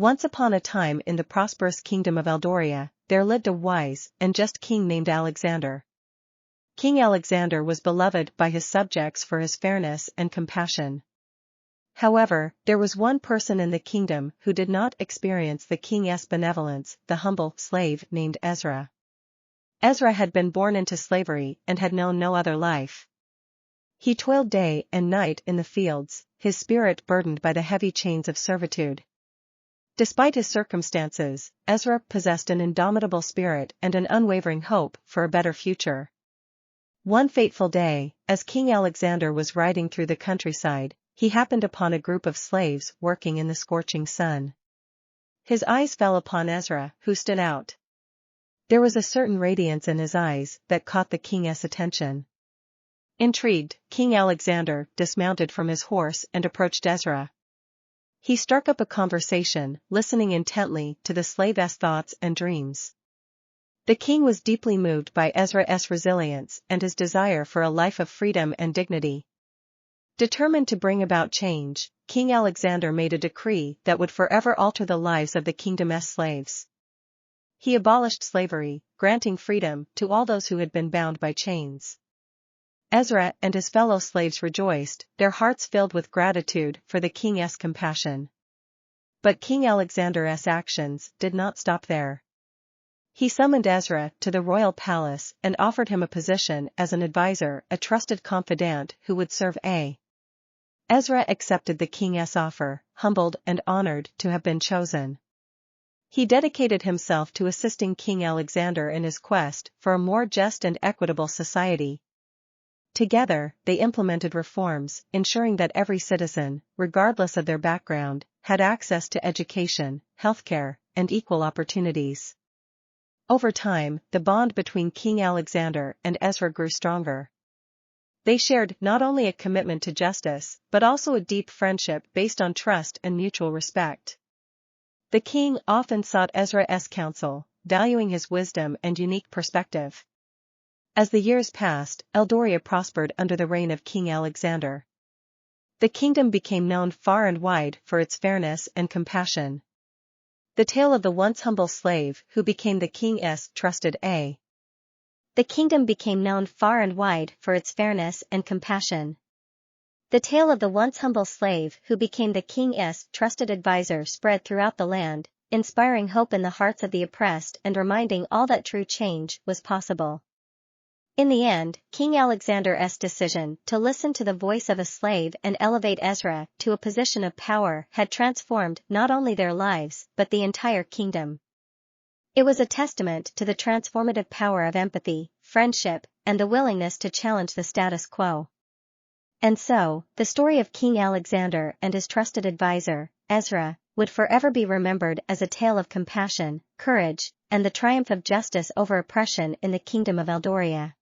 Once upon a time in the prosperous kingdom of Eldoria, there lived a wise and just king named Alexander. King Alexander was beloved by his subjects for his fairness and compassion. However, there was one person in the kingdom who did not experience the king's benevolence, the humble slave named Ezra. Ezra had been born into slavery and had known no other life. He toiled day and night in the fields, his spirit burdened by the heavy chains of servitude. Despite his circumstances, Ezra possessed an indomitable spirit and an unwavering hope for a better future. One fateful day, as King Alexander was riding through the countryside, he happened upon a group of slaves working in the scorching sun. His eyes fell upon Ezra, who stood out. There was a certain radiance in his eyes that caught the king's attention. Intrigued, King Alexander dismounted from his horse and approached Ezra. He struck up a conversation, listening intently to the slave's thoughts and dreams. The king was deeply moved by Ezra's resilience and his desire for a life of freedom and dignity. Determined to bring about change, King Alexander made a decree that would forever alter the lives of the kingdom's slaves. He abolished slavery, granting freedom to all those who had been bound by chains. Ezra and his fellow slaves rejoiced, their hearts filled with gratitude for the king's compassion. But King Alexander's actions did not stop there. He summoned Ezra to the royal palace and offered him a position as an advisor, a trusted confidant who would serve Ezra accepted the king's offer, humbled and honored to have been chosen. He dedicated himself to assisting King Alexander in his quest for a more just and equitable society. Together, they implemented reforms, ensuring that every citizen, regardless of their background, had access to education, healthcare, and equal opportunities. Over time, the bond between King Alexander and Ezra grew stronger. They shared not only a commitment to justice, but also a deep friendship based on trust and mutual respect. The king often sought Ezra's counsel, valuing his wisdom and unique perspective. As the years passed, Eldoria prospered under the reign of King Alexander. The kingdom became known far and wide for its fairness and compassion. The tale of the once humble slave who became the king's trusted The kingdom became known far and wide for its fairness and compassion. The tale of the once humble slave who became the king's trusted advisor spread throughout the land, inspiring hope in the hearts of the oppressed and reminding all that true change was possible. In the end, King Alexander's decision to listen to the voice of a slave and elevate Ezra to a position of power had transformed not only their lives but the entire kingdom. It was a testament to the transformative power of empathy, friendship, and the willingness to challenge the status quo. And so, the story of King Alexander and his trusted advisor, Ezra, would forever be remembered as a tale of compassion, courage, and the triumph of justice over oppression in the kingdom of Eldoria.